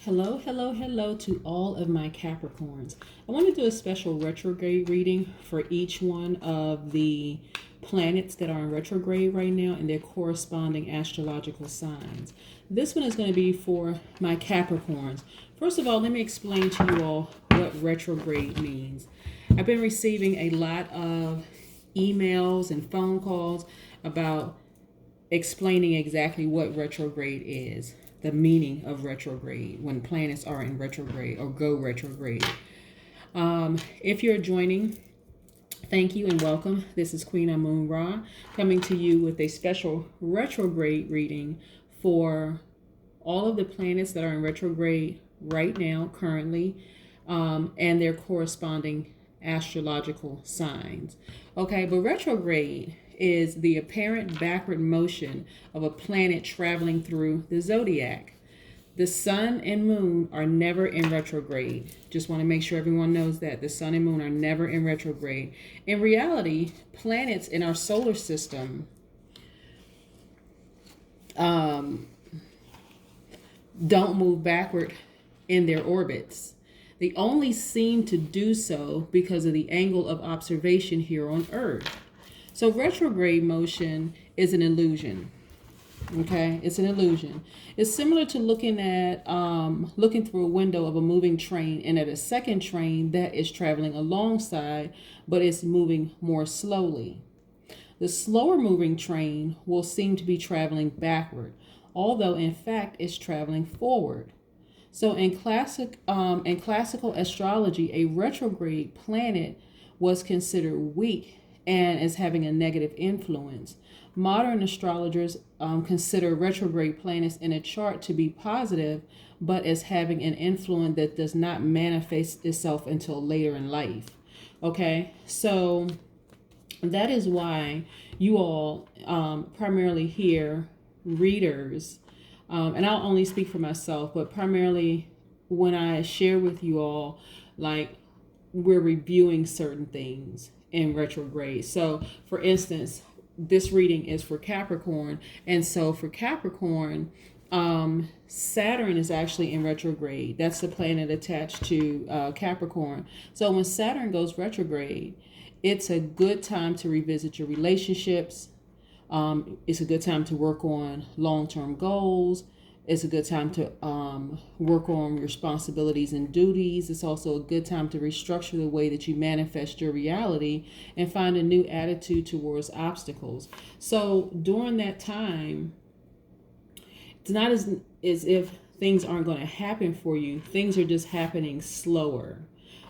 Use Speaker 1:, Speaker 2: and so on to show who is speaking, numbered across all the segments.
Speaker 1: Hello, hello, hello to all of my Capricorns. I want to do a special retrograde reading for each one of the planets that are in retrograde right now and their corresponding astrological signs. This one is going to be for my Capricorns. First of all, let me explain to you all what retrograde means. I've been receiving a lot of emails and phone calls about explaining exactly what retrograde is, the meaning of retrograde when planets are in retrograde or go retrograde. If you're joining, thank you and welcome. This is Queen Amun Ra coming to you with a special retrograde reading for all of the planets that are in retrograde right now, currently, and their corresponding astrological signs. Okay, but retrograde is the apparent backward motion of a planet traveling through the zodiac. The sun and moon are never in retrograde. Just want to make sure everyone knows that the sun and moon are never in retrograde. In reality, planets in our solar system don't move backward in their orbits. They only seem to do so because of the angle of observation here on Earth. So retrograde motion is an illusion. Okay, it's an illusion. It's similar to looking through a window of a moving train and at a second train that is traveling alongside, but it's moving more slowly. The slower moving train will seem to be traveling backward, although in fact it's traveling forward. So in classical astrology, a retrograde planet was considered weak and as having a negative influence. Modern astrologers consider retrograde planets in a chart to be positive, but as having an influence that does not manifest itself until later in life. Okay, so that is why you all primarily hear readers, and I'll only speak for myself, but primarily when I share with you all, like, we're reviewing certain things in retrograde. So for instance, this reading is for Capricorn, and so for Capricorn, Saturn is actually in retrograde. That's the planet attached to Capricorn. So when Saturn goes retrograde, it's a good time to revisit your relationships. It's a good time to work on long-term goals. It's a good time to work on responsibilities and duties. It's also a good time to restructure the way that you manifest your reality and find a new attitude towards obstacles. So during that time, it's not as if things aren't going to happen for you. Things are just happening slower.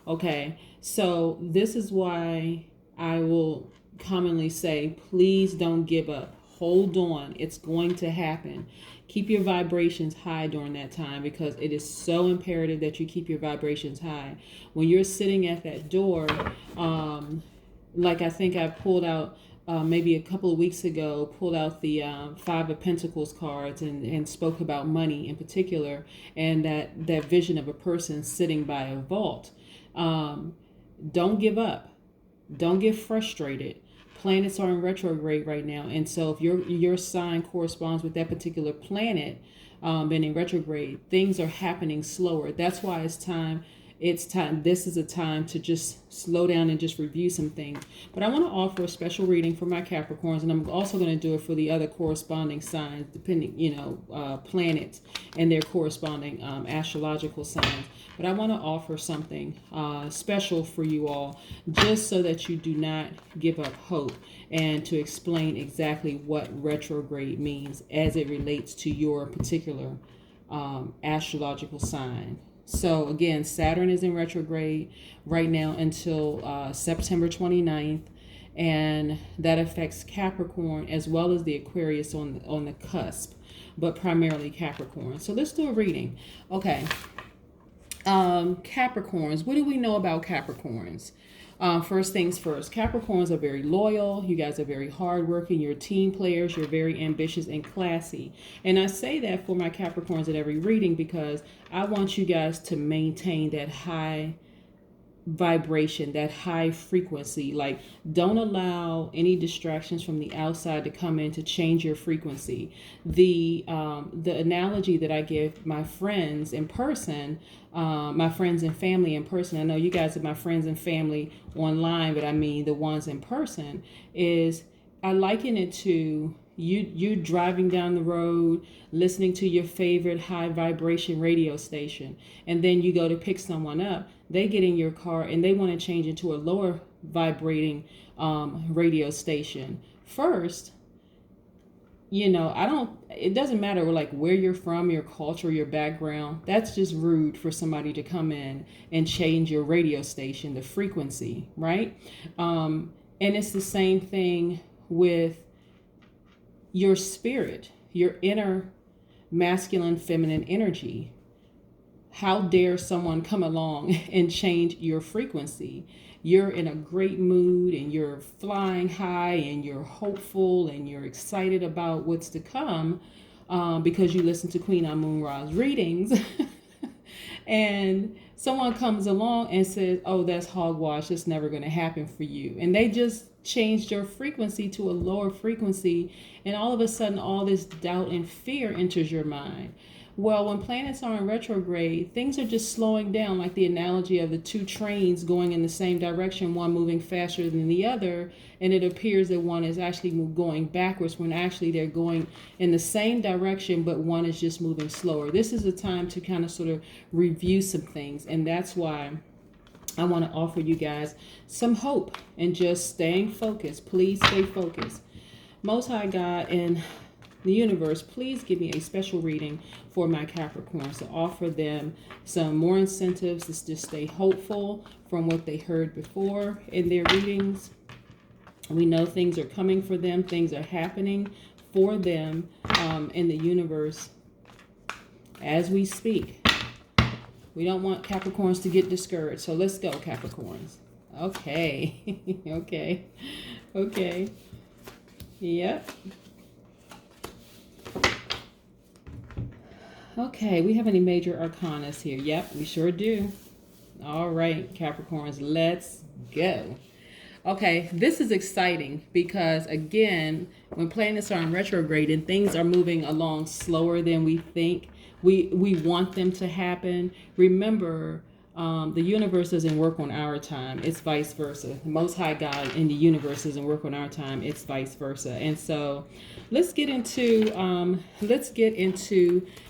Speaker 1: Okay, so this is why I will commonly say, please don't give up. Hold on. It's going to happen. Keep your vibrations high during that time, because it is so imperative that you keep your vibrations high. When you're sitting at that door, like I think I pulled out maybe a couple of weeks ago, pulled out the Five of Pentacles cards and spoke about money in particular, and that vision of a person sitting by a vault. Don't give up. Don't get frustrated. Planets are in retrograde right now, and so if your sign corresponds with that particular planet being in retrograde, things are happening slower. That's why it's time. This is a time to just slow down and just review some things. But I want to offer a special reading for my Capricorns, and I'm also going to do it for the other corresponding signs, depending, planets and their corresponding astrological signs. But I want to offer something special for you all, just so that you do not give up hope, and to explain exactly what retrograde means as it relates to your particular astrological sign. So again, Saturn is in retrograde right now until September 29th, and that affects Capricorn as well as the Aquarius on the cusp, but primarily Capricorn. So let's do a reading. Okay. Capricorns, what do we know about Capricorns? First things first, Capricorns are very loyal. You guys are very hardworking. You're team players. You're very ambitious and classy. And I say that for my Capricorns at every reading because I want you guys to maintain that high vibration, that high frequency. Like, don't allow any distractions from the outside to come in to change your frequency. The analogy that I give my friends in person, my friends and family in person, I know you guys are my friends and family online, but I mean the ones in person, is I liken it to you driving down the road, listening to your favorite high vibration radio station, and then you go to pick someone up. They get in your car and they want to change into a lower vibrating radio station. First, it doesn't matter like where you're from, your culture, your background. That's just rude for somebody to come in and change your radio station, the frequency, right? And it's the same thing with your spirit, your inner masculine, feminine energy. How dare someone come along and change your frequency? You're in a great mood and you're flying high and you're hopeful and you're excited about what's to come because you listen to Queen Amun Ra's readings. And someone comes along and says, oh, that's hogwash. It's never going to happen for you. And they just changed your frequency to a lower frequency. And all of a sudden, all this doubt and fear enters your mind. Well, when planets are in retrograde, things are just slowing down, like the analogy of the two trains going in the same direction, one moving faster than the other, and it appears that one is actually going backwards when actually they're going in the same direction, but one is just moving slower. This is a time to kind of sort of review some things, and that's why I want to offer you guys some hope and just staying focused. Please stay focused. Most High God and the universe, please give me a special reading for my Capricorns to offer them some more incentives to just stay hopeful from what they heard before in their readings. We know things are coming for them. Things are happening for them in the universe as we speak. We don't want Capricorns to get discouraged. So let's go, Capricorns. Okay. Okay. Yep. Okay, we have any major arcanas here? Yep, we sure do. All right, Capricorns, let's go. Okay, this is exciting because, again, when planets are in retrograde and things are moving along slower than we think, we want them to happen. Remember, the universe doesn't work on our time. It's vice versa. The Most High God in the universe doesn't work on our time. It's vice versa. And so let's get into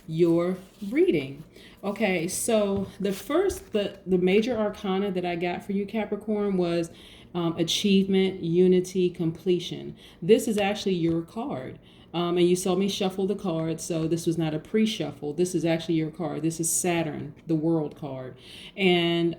Speaker 1: your reading. Okay, so the major arcana that I got for you, Capricorn, was achievement, unity, completion. This is actually your card. And you saw me shuffle the cards, so this was not a pre-shuffle. This is actually your card. This is Saturn, the world card. And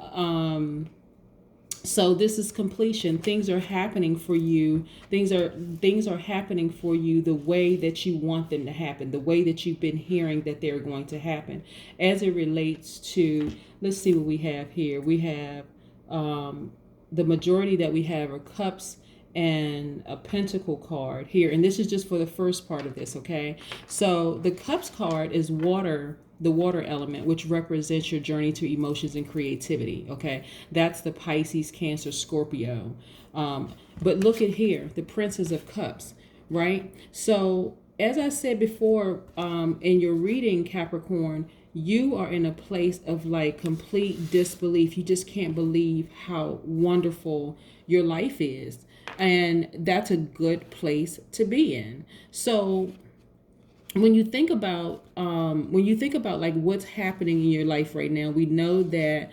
Speaker 1: so this is completion. Things are happening for you. Things are happening for you the way that you want them to happen, the way that you've been hearing that they're going to happen. As it relates to, let's see what we have here. We have the majority that we have are cups and a pentacle card here. And this is just for the first part of this, okay? So the cups card is water, the water element, which represents your journey to emotions and creativity, okay? That's the Pisces, Cancer, Scorpio. But look at here, the Princess of Cups, right? So as I said before, in your reading, Capricorn, you are in a place of like complete disbelief. You just can't believe how wonderful your life is. And that's a good place to be in. So when you think about like what's happening in your life right now, we know that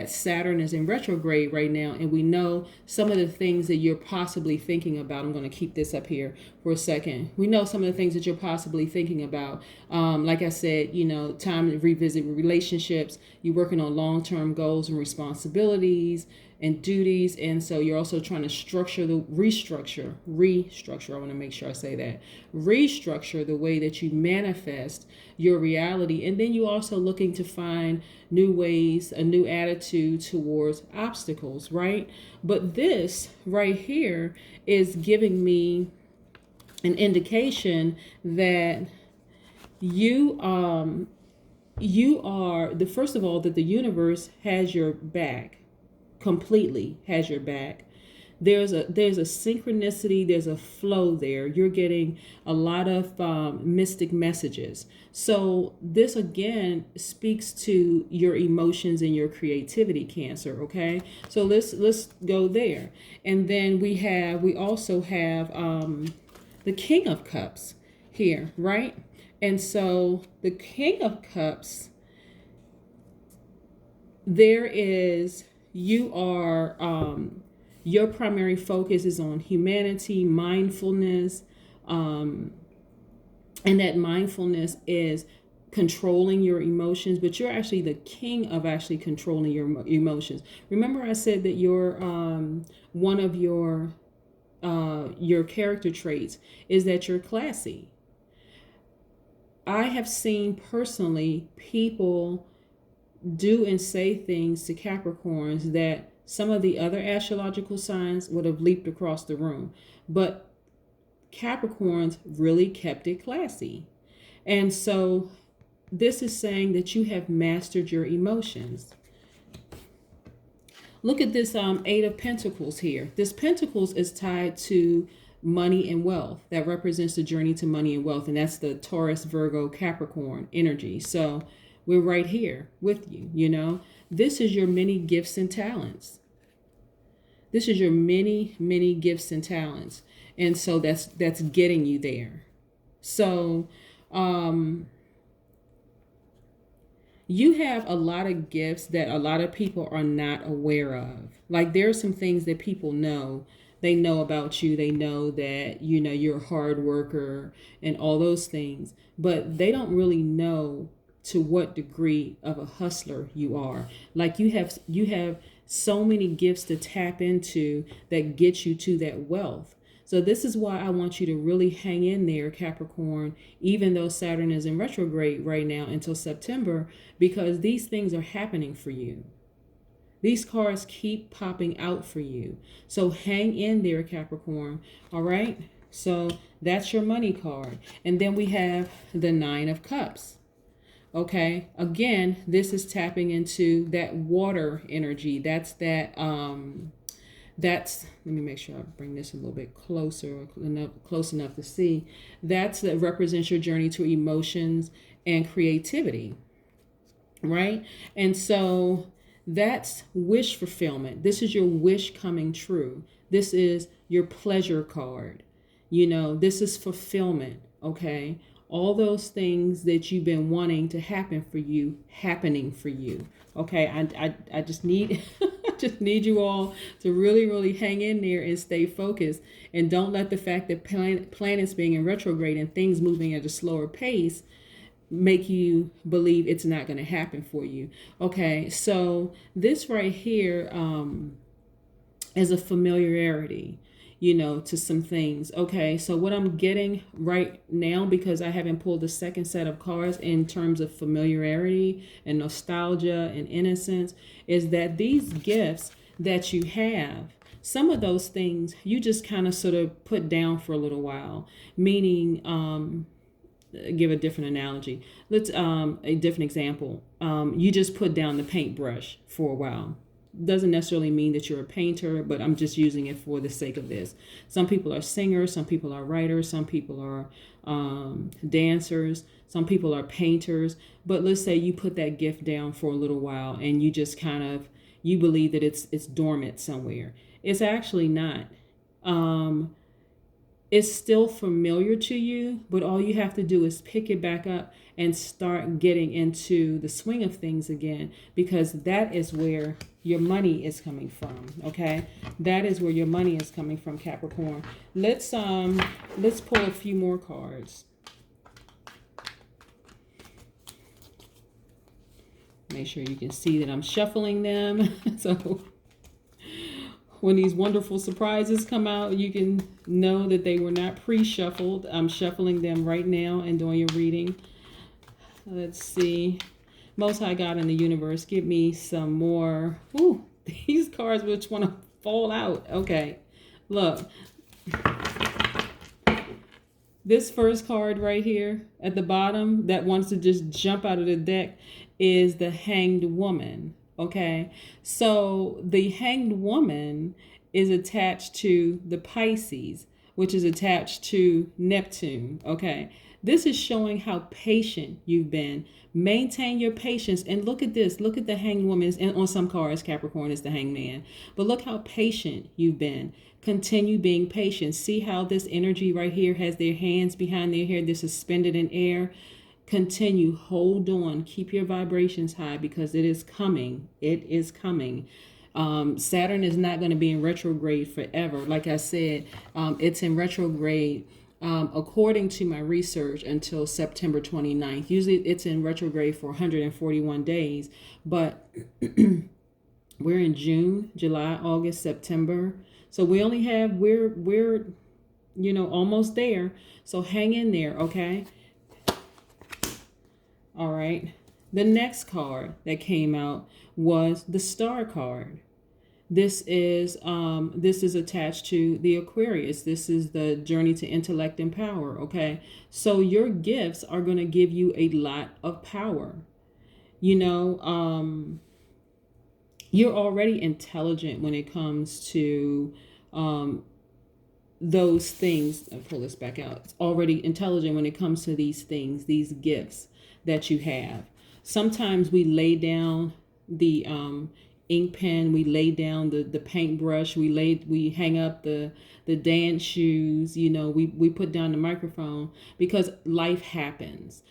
Speaker 1: Saturn is in retrograde right now, and we know some of the things that you're possibly thinking about. I'm going to keep this up here for a second. We know some of the things that you're possibly thinking about. Like I said, time to revisit relationships. You're working on long-term goals and responsibilities and duties, and so you're also trying to restructure. I want to make sure I say that. Restructure the way that you manifest your reality, and then you're also looking to find new ways, a new attitude towards obstacles, right? But this right here is giving me an indication that you you are the first of all that the universe has your back, completely has your back. There's a synchronicity, there's a flow there. You're getting a lot of mystic messages. So this again speaks to your emotions and your creativity, Cancer. Okay, so let's go there, and then we also have the King of Cups here, right? And so the King of Cups, there is, you are your primary focus is on humanity, mindfulness, and that mindfulness is controlling your emotions, but you're actually the king of actually controlling your emotions. Remember I said that one of your character traits is that you're classy. I have seen personally people do and say things to Capricorns that some of the other astrological signs would have leaped across the room. But Capricorns really kept it classy. And so this is saying that you have mastered your emotions. Look at this Eight of Pentacles here. This Pentacles is tied to money and wealth. That represents the journey to money and wealth. And that's the Taurus, Virgo, Capricorn energy. So we're right here with you, you know. This is your many gifts and talents. This is your many, many gifts and talents. And so that's getting you there. So you have a lot of gifts that a lot of people are not aware of. Like there are some things that people know. They know about you. They know that, you know, you're a hard worker and all those things. But they don't really know to what degree of a hustler you are. Like you have so many gifts to tap into that get you to that wealth. So this is why I want you to really hang in there, Capricorn, even though Saturn is in retrograde right now until September, because these things are happening for you. These cards keep popping out for you. So hang in there, Capricorn. All right. So that's your money card. And then we have the Nine of Cups. Okay. Again, this is tapping into that water energy. That's let me make sure I bring this a little bit close enough to see. That represents your journey to emotions and creativity, right? And so that's wish fulfillment. This is your wish coming true. This is your pleasure card. You know, this is fulfillment, okay? All those things that you've been wanting to happen for you, happening for you. Okay, I just need just need you all to really, really hang in there and stay focused. And don't let the fact that planets being in retrograde and things moving at a slower pace make you believe it's not going to happen for you. Okay, so this right here is a familiarity, you know, to some things. Okay, so what I'm getting right now, because I haven't pulled the second set of cards in terms of familiarity and nostalgia and innocence, is that these gifts that you have, some of those things you just kind of sort of put down for a little while, meaning give a different analogy. Let's a different example. You just put down the paintbrush for a while. Doesn't necessarily mean that you're a painter, but I'm just using it for the sake of this. Some people are singers, some people are writers, some people are dancers, some people are painters. But let's say you put that gift down for a little while and you just kind of, you believe that it's dormant somewhere. It's actually not. It's still familiar to you, but all you have to do is pick it back up and start getting into the swing of things again, because that is where your money is coming from. Okay, that is where your money is coming from, Capricorn. Let's pull a few more cards. Make sure you can see that I'm shuffling them. So when these wonderful surprises come out, you can know that they were not pre-shuffled. I'm shuffling them right now and doing your reading. Let's see. Most High God in the universe, give me some more. Ooh, these cards which want to fall out. Okay, look. This first card right here at the bottom that wants to just jump out of the deck is the Hanged Woman. Okay, so the Hanged Woman is attached to the Pisces, which is attached to Neptune. Okay, this is showing how patient you've been. Maintain your patience. And look at this. Look at the Hanged Woman. And on some cards, Capricorn is the Hanged Man. But look how patient you've been. Continue being patient. See how this energy right here has their hands behind their hair. They're suspended in air. Continue. Hold on. Keep your vibrations high because it is coming. It is coming. Saturn is not going to be in retrograde forever. Like I said, it's in retrograde according to my research until September 29th. Usually it's in retrograde for 141 days, but we're in June, July, August, September. So we only have, we're almost there. So hang in there, okay? All right. The next card that came out was the Star card. This is attached to the Aquarius. This is the journey to intellect and power, okay? So your gifts are going to give you a lot of power. You're already intelligent when it comes to those things. I'll pull this back out. It's already intelligent when it comes to these things, these gifts that you have. Sometimes we lay down the ink pen, we lay down the paintbrush, we hang up the dance shoes, we put down the microphone because life happens.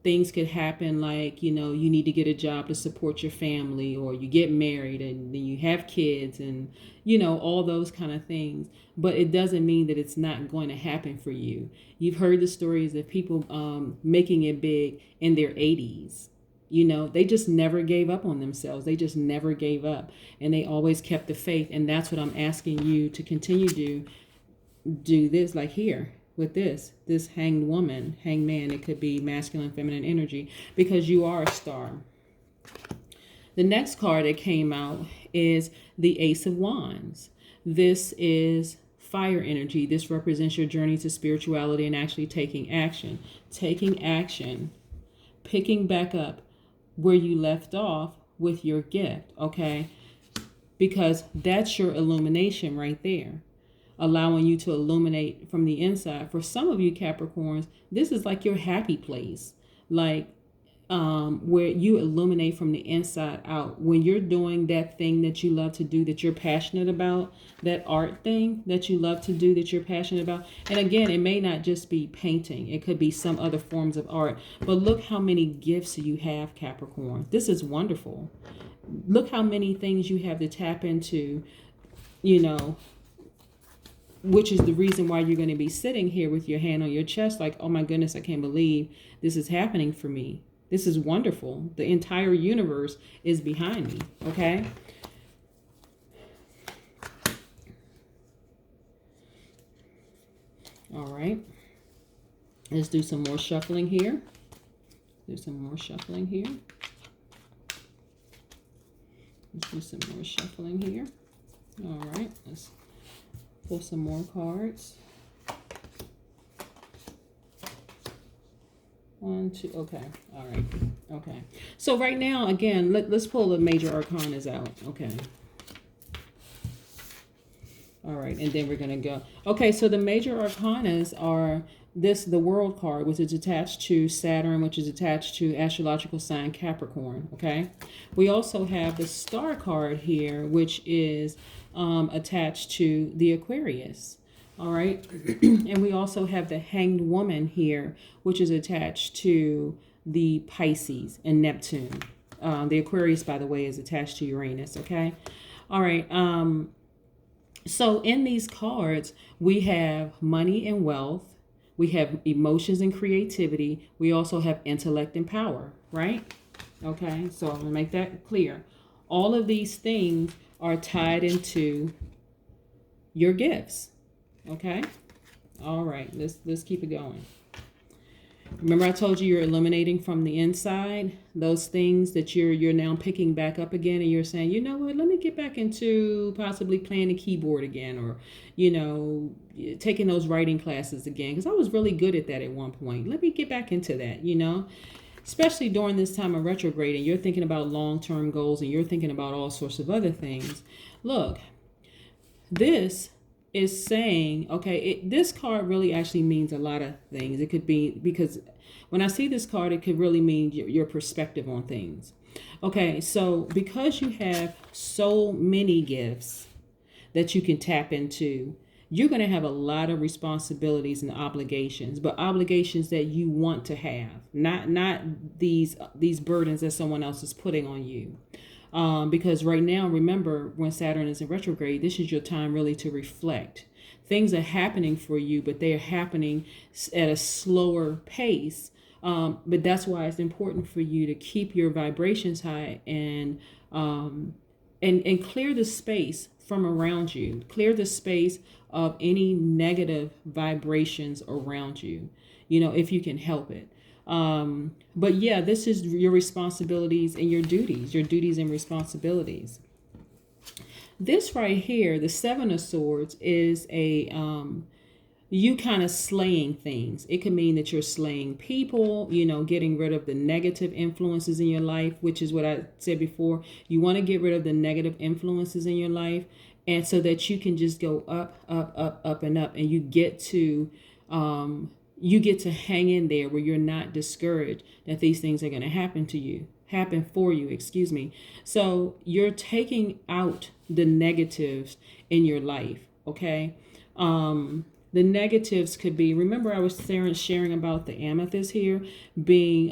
Speaker 1: Things could happen like, you need to get a job to support your family, or you get married and then you have kids and, all those kind of things. But it doesn't mean that it's not going to happen for you. You've heard the stories of people making it big in their 80s. They just never gave up on themselves. They just never gave up. And they always kept the faith. And that's what I'm asking you to continue to do this, like here with this Hanged Woman, Hanged Man. It could be masculine, feminine energy because you are a star. The next card that came out is the Ace of Wands. This is fire energy. This represents your journey to spirituality and actually taking action. Taking action. Picking back up where you left off with your gift, okay? Because that's your illumination right there, allowing you to illuminate from the inside. For some of you Capricorns, this is like your happy place, like where you illuminate from the inside out. When you're doing that thing that you love to do, that you're passionate about, that art thing that you love to do, that you're passionate about. And again, it may not just be painting. It could be some other forms of art. But look how many gifts you have, Capricorn. This is wonderful. Look how many things you have to tap into, which is the reason why you're going to be sitting here with your hand on your chest like, oh my goodness, I can't believe this is happening for me. This is wonderful. The entire universe is behind me, okay? All right. Let's do some more shuffling here. Let's do some more shuffling here. All right. Let's pull some more cards. 1, 2, okay, all right, okay. So right now, again, let's pull the major arcanas out, okay. All right, and then we're gonna go. Okay, so the major arcanas are the World card, which is attached to Saturn, which is attached to astrological sign Capricorn, okay. We also have the Star card here, which is attached to the Aquarius. All right. And we also have the Hanged Woman here, which is attached to the Pisces and Neptune. The Aquarius, by the way, is attached to Uranus. Okay. All right. So in these cards, we have money and wealth. We have emotions and creativity. We also have intellect and power, right? Okay. So I'm going to make that clear. All of these things are tied into your gifts. Okay. All right. Let's keep it going. Remember I told you you're eliminating from the inside those things that you're now picking back up again, and you're saying, you know what, let me get back into possibly playing the keyboard again, or, you know, taking those writing classes again, because I was really good at that at one point. Let me get back into that, you know, especially during this time of retrograde, and you're thinking about long-term goals and you're thinking about all sorts of other things. Look, this is saying, okay, this card really actually means a lot of things. It could be, because when I see this card, it could really mean your perspective on things. Okay, so because you have so many gifts that you can tap into, you're going to have a lot of responsibilities and obligations, but obligations that you want to have, not these burdens that someone else is putting on you. Because right now, remember, when Saturn is in retrograde, this is your time really to reflect. Things are happening for you, but they are happening at a slower pace. But that's why it's important for you to keep your vibrations high and clear the space from around you. Clear the space of any negative vibrations around you, you know, if you can help it. But yeah, this is your responsibilities and your duties and responsibilities. This right here, the Seven of Swords, is a you kind of slaying things. It could mean that you're slaying people, you know, getting rid of the negative influences in your life, which is what I said before. You want to get rid of the negative influences in your life, and so that you can just go up, up, up, up, and up, and you get to hang in there where you're not discouraged that these things are going to happen for you, excuse me. So you're taking out the negatives in your life, okay? The negatives could be, remember I was sharing about the amethyst here being,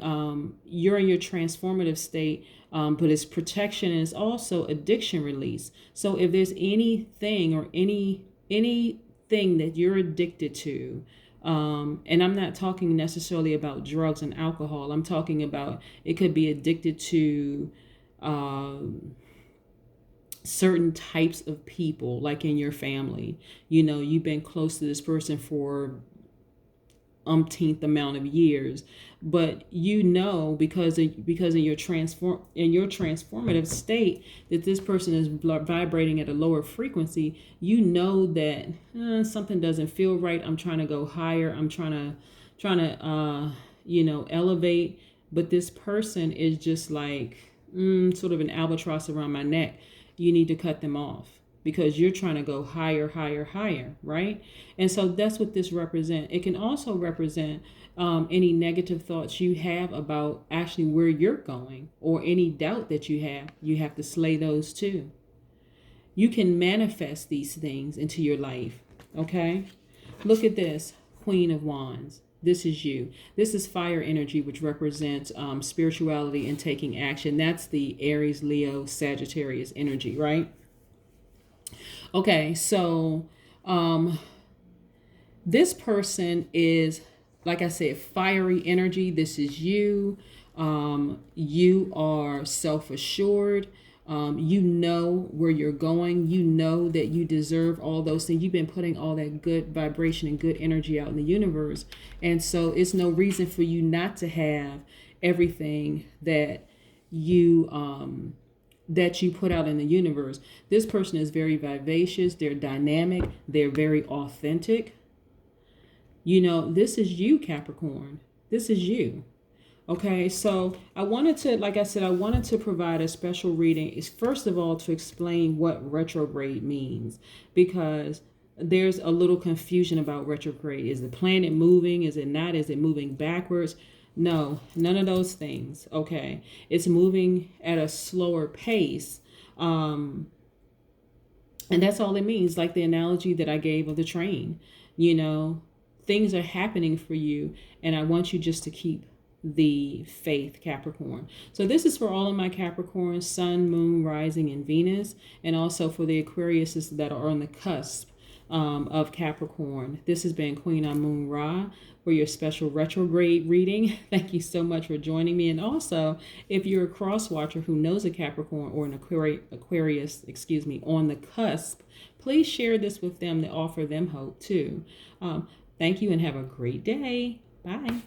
Speaker 1: you're in your transformative state, but it's protection and it's also addiction release. So if there's anything or anything that you're addicted to, and I'm not talking necessarily about drugs and alcohol. I'm talking about, it could be addicted to certain types of people, like in your family. You know, you've been close to this person for umpteenth amount of years, but you know, because of your transformative state, that this person is vibrating at a lower frequency. You know that something doesn't feel right. I'm trying to go higher. I'm trying to you know, elevate, but this person is just like sort of an albatross around my neck. You need to cut them off, because you're trying to go higher, higher, higher, right? And so that's what this represents. It can also represent any negative thoughts you have about actually where you're going, or any doubt that you have. You have to slay those too. You can manifest these things into your life, okay? Look at this, Queen of Wands. This is you. This is fire energy, which represents spirituality and taking action. That's the Aries, Leo, Sagittarius energy, right? Okay, so this person is, like I said, fiery energy. This is you. You are self-assured. You know where you're going. You know that you deserve all those things. You've been putting all that good vibration and good energy out in the universe. And so it's no reason for you not to have everything that you put out in the universe. This person is very vivacious. They're dynamic. They're very authentic. You know, this is you, Capricorn. This is you. Okay, so I wanted to, like I said, I wanted to provide a special reading, is first of all to explain what retrograde means, because there's a little confusion about retrograde. Is the planet moving? Is it not? Is it moving backwards? No, none of those things. Okay, it's moving at a slower pace. And that's all it means, like the analogy that I gave of the train. You know, things are happening for you, and I want you just to keep the faith, Capricorn. So this is for all of my Capricorn, Sun, Moon, Rising, and Venus, and also for the Aquariuses that are on the cusp of Capricorn. This has been Queen Amun Ra for your special retrograde reading. Thank you so much for joining me. And also, if you're a cross watcher who knows a Capricorn or an Aquarius, on the cusp, please share this with them to offer them hope too. Thank you and have a great day. Bye.